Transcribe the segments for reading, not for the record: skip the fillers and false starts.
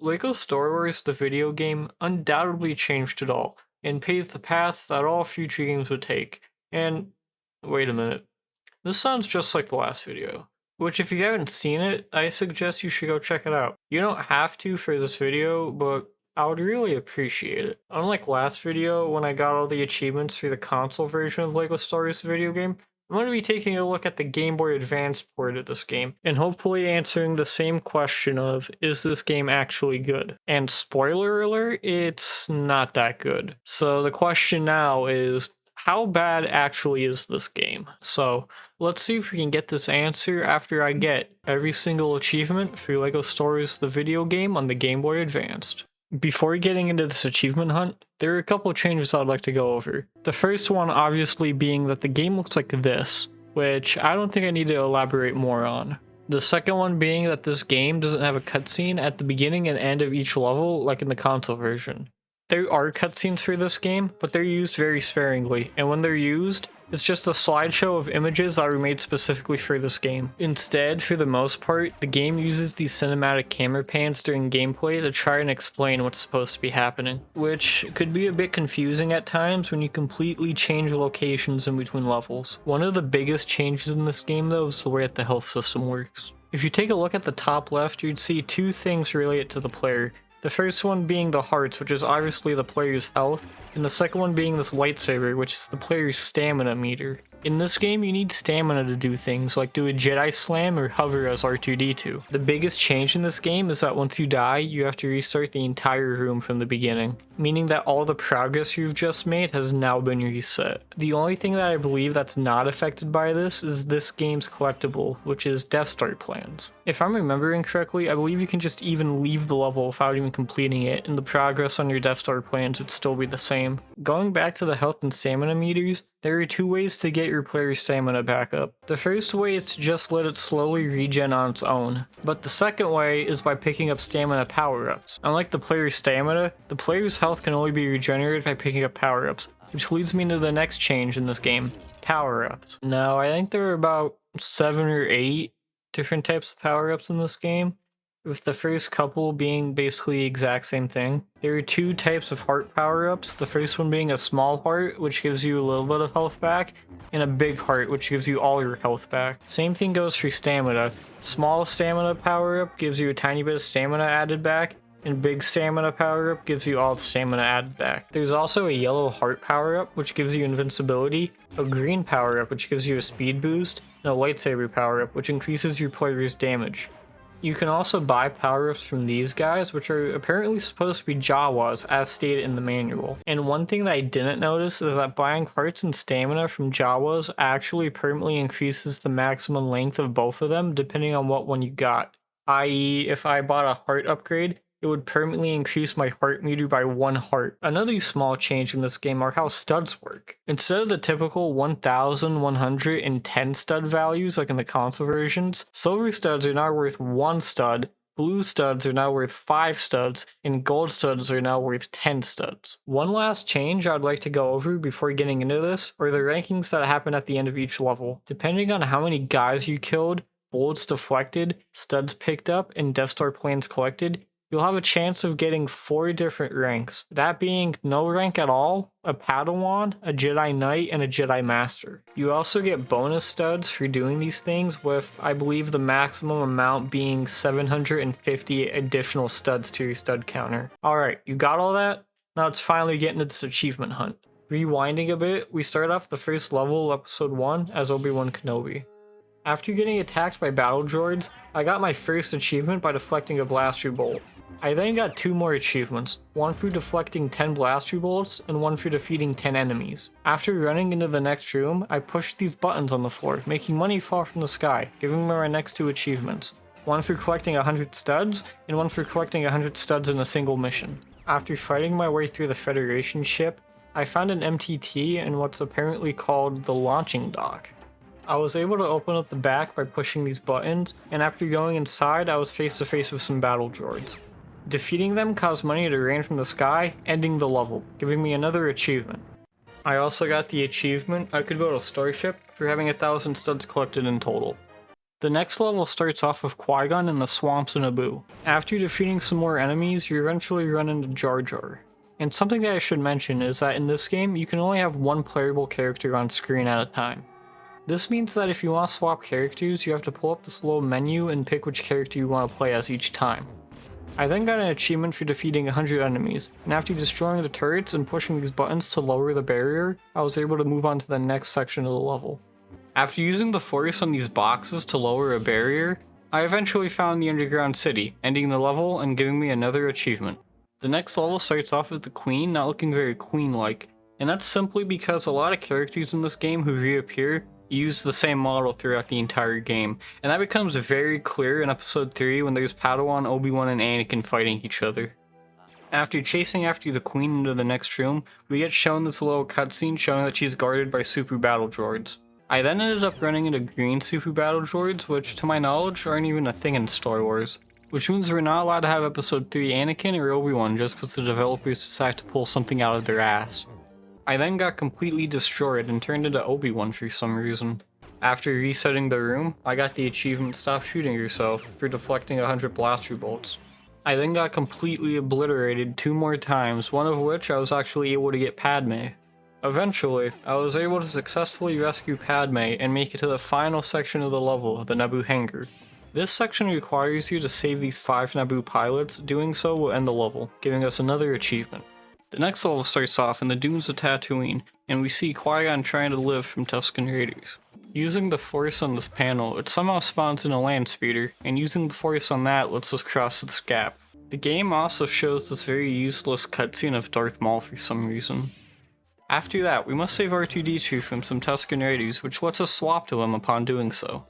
Lego Star Wars, the video game, undoubtedly changed it all, and paved the path that all future games would take. And wait a minute, this sounds just like the last video. Which, if you haven't seen it, I suggest you should go check it out. You don't have to for this video, but I would really appreciate it. Unlike last video, when I got all the achievements for the console version of Lego Star Wars the video game, I'm going to be taking a look at the Game Boy Advance port of this game, and hopefully answering the same question of, is this game actually good? And spoiler alert, it's not that good. So the question now is, how bad actually is this game? So let's see if we can get this answer after I get every single achievement for Lego Star Wars the video game on the Game Boy Advanced. Before getting into this achievement hunt, there are a couple of changes I'd like to go over. The first one obviously being that the game looks like this, which I don't think I need to elaborate more on. The second one being that this game doesn't have a cutscene at the beginning and end of each level like in the console version. There are cutscenes for this game, but they're used very sparingly, and when they're used, it's just a slideshow of images that were made specifically for this game. Instead, for the most part, the game uses these cinematic camera pans during gameplay to try and explain what's supposed to be happening, which could be a bit confusing at times when you completely change locations in between levels. One of the biggest changes in this game though is the way that the health system works. If you take a look at the top left, you'd see two things related to the player. The first one being the hearts, which is obviously the player's health, and the second one being this lightsaber, which is the player's stamina meter. In this game, you need stamina to do things like do a Jedi Slam or hover as R2-D2. The biggest change in this game is that once you die, you have to restart the entire room from the beginning, meaning that all the progress you've just made has now been reset. The only thing that I believe that's not affected by this is this game's collectible, which is Death Star plans. If I'm remembering correctly, I believe you can just even leave the level without even completing it, and the progress on your Death Star plans would still be the same. Going back to the health and stamina meters, there are two ways to get your player's stamina back up. The first way is to just let it slowly regen on its own, but the second way is by picking up stamina power-ups. Unlike the player's stamina, the player's health can only be regenerated by picking up power-ups, which leads me to the next change in this game, power-ups. Now, I think there are about 7 or 8 different types of power-ups in this game, with the first couple being basically the exact same thing. There are two types of heart power-ups, the first one being a small heart, which gives you a little bit of health back, and a big heart, which gives you all your health back. Same thing goes for stamina. Small stamina power-up gives you a tiny bit of stamina added back, and big stamina power-up gives you all the stamina added back. There's also a yellow heart power-up, which gives you invincibility, a green power-up, which gives you a speed boost, and a lightsaber power-up, which increases your player's damage. You can also buy power-ups from these guys, which are apparently supposed to be Jawas, as stated in the manual. And one thing that I didn't notice is that buying hearts and stamina from Jawas actually permanently increases the maximum length of both of them, depending on what one you got. I.e., if I bought a heart upgrade, it would permanently increase my heart meter by 1 heart. Another small change in this game are how studs work. Instead of the typical 1,110 stud values like in the console versions, silver studs are now worth 1 stud, blue studs are now worth 5 studs, and gold studs are now worth 10 studs. One last change I'd like to go over before getting into this are the rankings that happen at the end of each level. Depending on how many guys you killed, bullets deflected, studs picked up, and Death Star plans collected, you'll have a chance of getting 4 different ranks, that being no rank at all, a Padawan, a Jedi Knight, and a Jedi Master. You also get bonus studs for doing these things, with I believe the maximum amount being 750 additional studs to your stud counter. Alright, you got all that? Now let's finally get into this achievement hunt. Rewinding a bit, we start off the first level, episode 1, as Obi-Wan Kenobi. After getting attacked by battle droids, I got my first achievement by deflecting a blaster bolt. I then got 2 more achievements, one for deflecting 10 blaster bolts and one for defeating 10 enemies. After running into the next room, I pushed these buttons on the floor, making money fall from the sky, giving me my next 2 achievements. One for collecting 100 studs, and one for collecting 100 studs in a single mission. After fighting my way through the Federation ship, I found an MTT in what's apparently called the launching dock. I was able to open up the back by pushing these buttons, and after going inside, I was face to face with some battle droids. Defeating them caused money to rain from the sky, ending the level, giving me another achievement. I also got the achievement I could build a starship for having 1,000 studs collected in total. The next level starts off with Qui-Gon in the swamps in Naboo. After defeating some more enemies, you eventually run into Jar Jar. And something that I should mention is that in this game, you can only have one playable character on screen at a time. This means that if you want to swap characters, you have to pull up this little menu and pick which character you want to play as each time. I then got an achievement for defeating 100 enemies, and after destroying the turrets and pushing these buttons to lower the barrier, I was able to move on to the next section of the level. After using the force on these boxes to lower a barrier, I eventually found the underground city, ending the level and giving me another achievement. The next level starts off with the Queen not looking very queen-like, and that's simply because a lot of characters in this game who reappear use the same model throughout the entire game, and that becomes very clear in episode 3 when there's Padawan, Obi-Wan, and Anakin fighting each other. After chasing after the Queen into the next room, we get shown this little cutscene showing that she's guarded by super battle droids. I then ended up running into green super battle droids, which to my knowledge aren't even a thing in Star Wars, which means we're not allowed to have episode 3 Anakin or Obi-Wan just because the developers decide to pull something out of their ass. I then got completely destroyed and turned into Obi-Wan for some reason. After resetting the room, I got the achievement Stop Shooting Yourself for deflecting 100 blaster bolts. I then got completely obliterated 2 more times, one of which I was actually able to get Padme. Eventually, I was able to successfully rescue Padme and make it to the final section of the level, the Naboo hangar. This section requires you to save these 5 Naboo pilots. Doing so will end the level, giving us another achievement. The next level starts off in the dunes of Tatooine, and we see Qui-Gon trying to live from Tusken Raiders. Using the force on this panel, it somehow spawns in a land speeder, and using the force on that lets us cross this gap. The game also shows this very useless cutscene of Darth Maul for some reason. After that, we must save R2-D2 from some Tusken Raiders, which lets us swap to him upon doing so.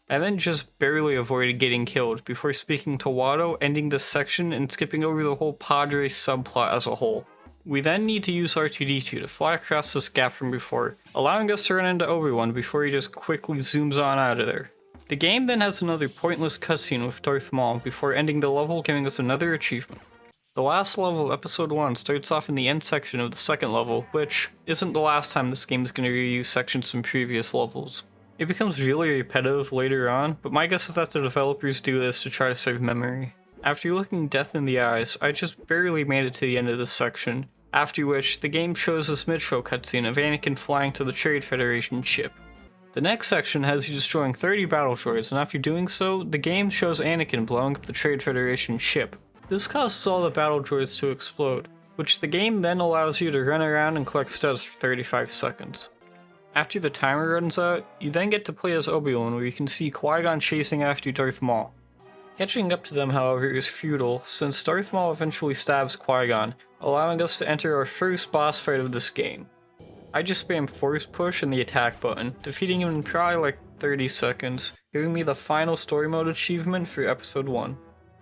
I then just barely avoided getting killed before speaking to Watto, ending this section and skipping over the whole Padre subplot as a whole. We then need to use R2-D2 to fly across this gap from before, allowing us to run into Obi-Wan before he just quickly zooms on out of there. The game then has another pointless cutscene with Darth Maul before ending the level, giving us another achievement. The last level of episode 1 starts off in the end section of the second level, which isn't the last time this game is going to reuse sections from previous levels. It becomes really repetitive later on, but my guess is that the developers do this to try to save memory. After looking death in the eyes, I just barely made it to the end of this section, after which the game shows this mid-show cutscene of Anakin flying to the Trade Federation ship. The next section has you destroying 30 battle droids, and after doing so, the game shows Anakin blowing up the Trade Federation ship. This causes all the battle droids to explode, which the game then allows you to run around and collect studs for 35 seconds. After the timer runs out, you then get to play as Obi-Wan, where you can see Qui-Gon chasing after Darth Maul. Catching up to them, however, is futile, since Darth Maul eventually stabs Qui-Gon, allowing us to enter our first boss fight of this game. I just spammed force push and the attack button, defeating him in probably like 30 seconds, giving me the final story mode achievement for episode 1.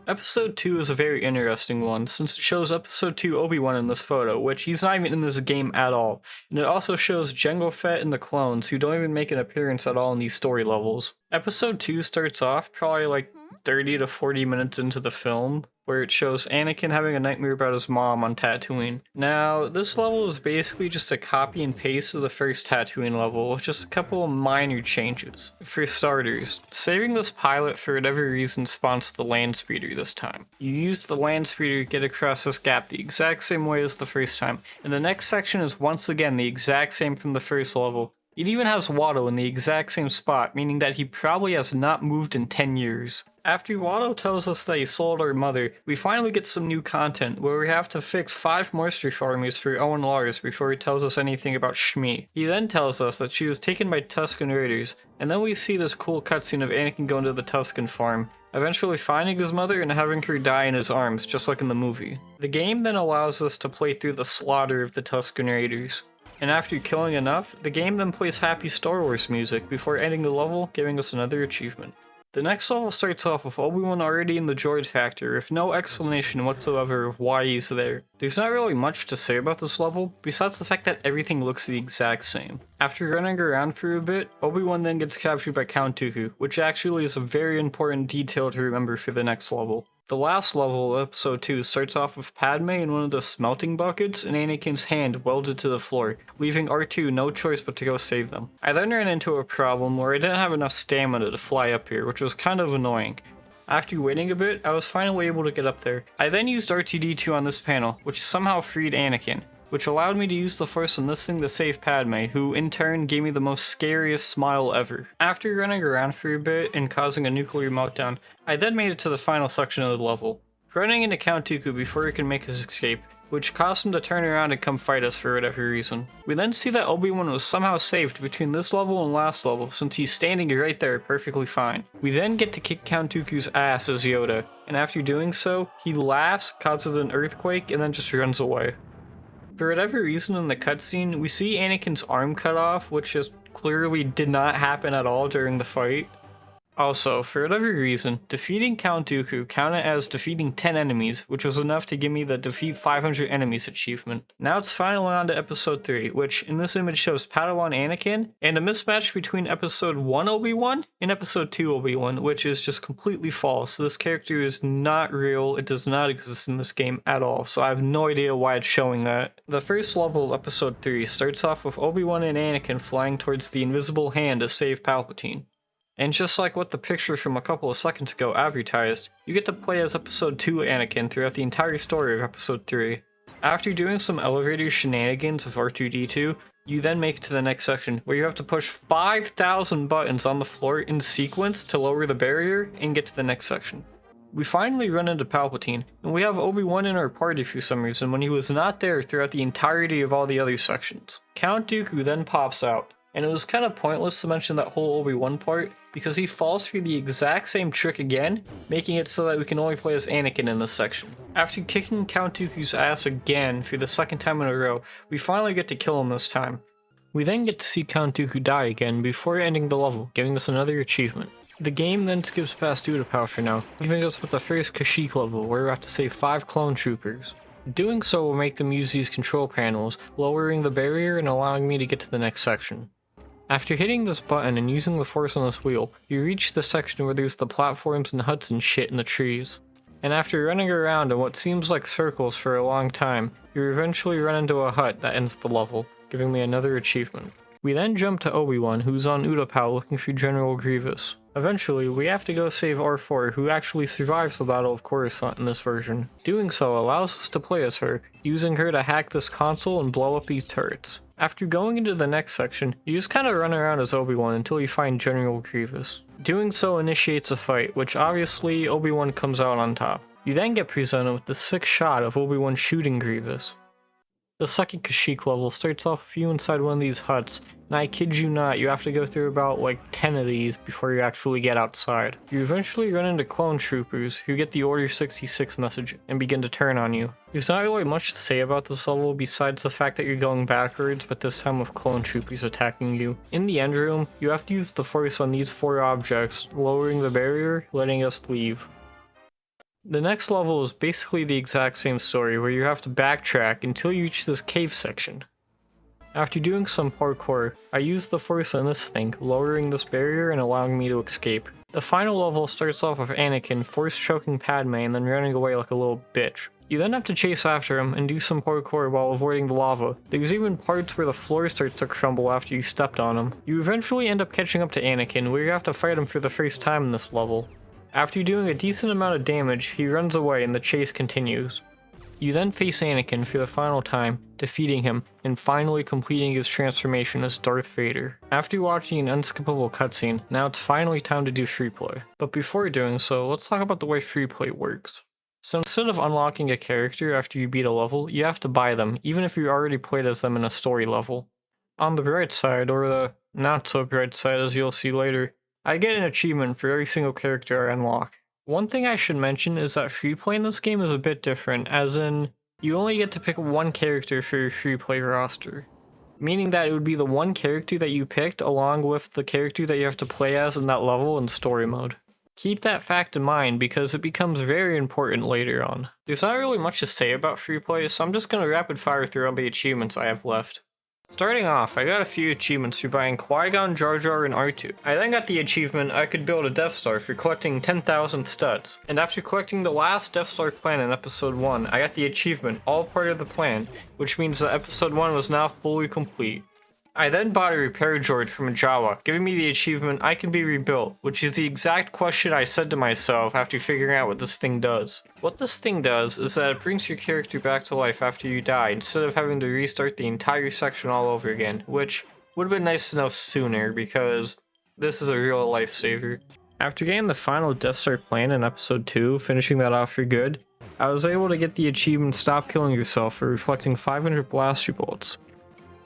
Episode 2 is a very interesting one, since it shows episode 2 Obi-Wan in this photo, which he's not even in this game at all, and it also shows Jango Fett and the clones, who don't even make an appearance at all in these story levels. Episode 2 starts off probably like 30 to 40 minutes into the film, where it shows Anakin having a nightmare about his mom on Tatooine. Now, this level is basically just a copy and paste of the first Tatooine level, with just a couple of minor changes. For starters, saving this pilot for whatever reason spawns the land speeder this time. You use the land speeder to get across this gap the exact same way as the first time, and the next section is once again the exact same from the first level. It even has Watto in the exact same spot, meaning that he probably has not moved in 10 years. After Watto tells us that he sold our mother, we finally get some new content where we have to fix 5 moisture farmers for Owen Lars before he tells us anything about Shmi. He then tells us that she was taken by Tusken Raiders, and then we see this cool cutscene of Anakin going to the Tusken farm, eventually finding his mother and having her die in his arms, just like in the movie. The game then allows us to play through the slaughter of the Tusken Raiders. And after killing enough, the game then plays happy Star Wars music before ending the level, giving us another achievement. The next level starts off with Obi-Wan already in the droid factory, with no explanation whatsoever of why he's there. There's not really much to say about this level, besides the fact that everything looks the exact same. After running around for a bit, Obi-Wan then gets captured by Count Dooku, which actually is a very important detail to remember for the next level. The last level, episode 2, starts off with Padme in one of the smelting buckets and Anakin's hand welded to the floor, leaving R2 no choice but to go save them. I then ran into a problem where I didn't have enough stamina to fly up here, which was kind of annoying. After waiting a bit, I was finally able to get up there. I then used R2-D2 on this panel, which somehow freed Anakin, which allowed me to use the Force on this thing to save Padme, who in turn gave me the most scariest smile ever. After running around for a bit and causing a nuclear meltdown, I then made it to the final section of the level, running into Count Dooku before he could make his escape, which caused him to turn around and come fight us for whatever reason. We then see that Obi-Wan was somehow saved between this level and last level, since he's standing right there perfectly fine. We then get to kick Count Dooku's ass as Yoda, and after doing so, he laughs, causes an earthquake, and then just runs away. For whatever reason in the cutscene, we see Anakin's arm cut off, which just clearly did not happen at all during the fight. Also, for whatever reason, defeating Count Dooku counted as defeating 10 enemies, which was enough to give me the Defeat 500 Enemies achievement. Now it's finally on to Episode 3, which in this image shows Padawan Anakin, and a mismatch between Episode 1 Obi-Wan and Episode 2 Obi-Wan, which is just completely false. This character is not real, it does not exist in this game at all, so I have no idea why it's showing that. The first level of Episode 3 starts off with Obi-Wan and Anakin flying towards the invisible hand to save Palpatine. And just like what the picture from a couple of seconds ago advertised, you get to play as Episode 2 Anakin throughout the entire story of Episode 3. After doing some elevator shenanigans with R2-D2, you then make it to the next section, where you have to push 5,000 buttons on the floor in sequence to lower the barrier and get to the next section. We finally run into Palpatine, and we have Obi-Wan in our party for some reason when he was not there throughout the entirety of all the other sections. Count Dooku then pops out, and it was kind of pointless to mention that whole Obi-Wan part, because he falls through the exact same trick again, making it so that we can only play as Anakin in this section. After kicking Count Dooku's ass again for the second time in a row, we finally get to kill him this time. We then get to see Count Dooku die again before ending the level, giving us another achievement. The game then skips past Utapau for now, leaving us with the first Kashyyyk level where we have to save 5 clone troopers. Doing so will make them use these control panels, lowering the barrier and allowing me to get to the next section. After hitting this button and using the Force on this wheel, you reach the section where there's the platforms and huts and shit in the trees. And after running around in what seems like circles for a long time, you eventually run into a hut that ends the level, giving me another achievement. We then jump to Obi-Wan, who's on Utapau looking for General Grievous. Eventually, we have to go save R4, who actually survives the Battle of Coruscant in this version. Doing so allows us to play as her, using her to hack this console and blow up these turrets. After going into the next section, you just kinda run around as Obi-Wan until you find General Grievous. Doing so initiates a fight, which obviously Obi-Wan comes out on top. You then get presented with the sick shot of Obi-Wan shooting Grievous. The second Kashyyyk level starts off with you inside one of these huts, and I kid you not, you have to go through about like 10 of these before you actually get outside. You eventually run into clone troopers who get the Order 66 message and begin to turn on you. There's not really much to say about this level besides the fact that you're going backwards, but this time with clone troopers attacking you. In the end room, you have to use the Force on these 4 objects, lowering the barrier, letting us leave. The next level is basically the exact same story where you have to backtrack until you reach this cave section. After doing some parkour, I used the Force on this thing, lowering this barrier and allowing me to escape. The final level starts off with Anakin force choking Padme and then running away like a little bitch. You then have to chase after him and do some parkour while avoiding the lava. There's even parts where the floor starts to crumble after you stepped on him. You eventually end up catching up to Anakin where you have to fight him for the first time in this level. After doing a decent amount of damage, he runs away and the chase continues. You then face Anakin for the final time, defeating him, and finally completing his transformation as Darth Vader. After watching an unskippable cutscene, now it's finally time to do free play. But before doing so, let's talk about the way free play works. So instead of unlocking a character after you beat a level, you have to buy them, even if you already played as them in a story level. On the bright side, or the not so bright side as you'll see later, I get an achievement for every single character I unlock. One thing I should mention is that free play in this game is a bit different, as in, you only get to pick one character for your free play roster. Meaning that it would be the one character that you picked along with the character that you have to play as in that level in story mode. Keep that fact in mind because it becomes very important later on. There's not really much to say about free play, so I'm just going to rapid fire through all the achievements I have left. Starting off, I got a few achievements for buying Qui-Gon, Jar Jar, and R2. I then got the achievement I could build a Death Star for collecting 10,000 studs. And after collecting the last Death Star plan in episode 1, I got the achievement, all part of the plan, which means that episode 1 was now fully complete. I then bought a repair droid from Jawa, giving me the achievement I Can Be Rebuilt, which is the exact question I said to myself after figuring out what this thing does. What this thing does is that it brings your character back to life after you die instead of having to restart the entire section all over again, which would have been nice enough sooner because this is a real lifesaver. After getting the final Death Star plan in episode 2, finishing that off for good, I was able to get the achievement Stop Killing Yourself for reflecting 500 blaster bolts.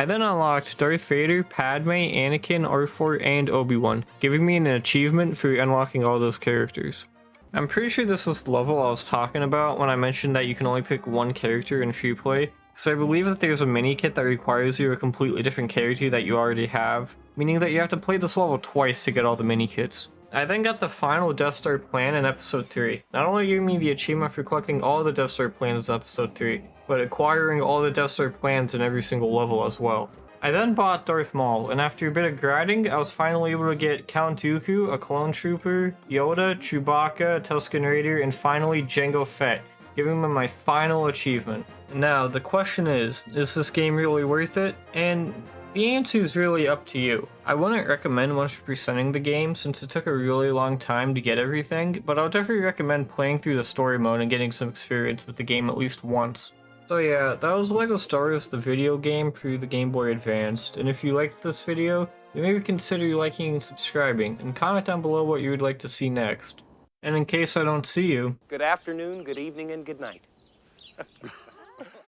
I then unlocked Darth Vader, Padme, Anakin, R4, and Obi-Wan, giving me an achievement for unlocking all those characters. I'm pretty sure this was the level I was talking about when I mentioned that you can only pick one character in free play, because I believe that there's a mini kit that requires you a completely different character that you already have, meaning that you have to play this level twice to get all the mini kits. I then got the final Death Star plan in episode 3, not only giving me the achievement for collecting all the Death Star plans in episode 3, but acquiring all the Death Star plans in every single level as well. I then bought Darth Maul, and after a bit of grinding, I was finally able to get Count Dooku, a Clone Trooper, Yoda, Chewbacca, a Tusken Raider, and finally Jango Fett, giving me my final achievement. Now, the question is this game really worth it? And the answer is really up to you. I wouldn't recommend 100%ing the game since it took a really long time to get everything, but I would definitely recommend playing through the story mode and getting some experience with the game at least once. So yeah, that was LEGO Star Wars the video game for the Game Boy Advanced, and if you liked this video, then maybe consider liking and subscribing, and comment down below what you would like to see next. And in case I don't see you, Good afternoon, good evening, and good night.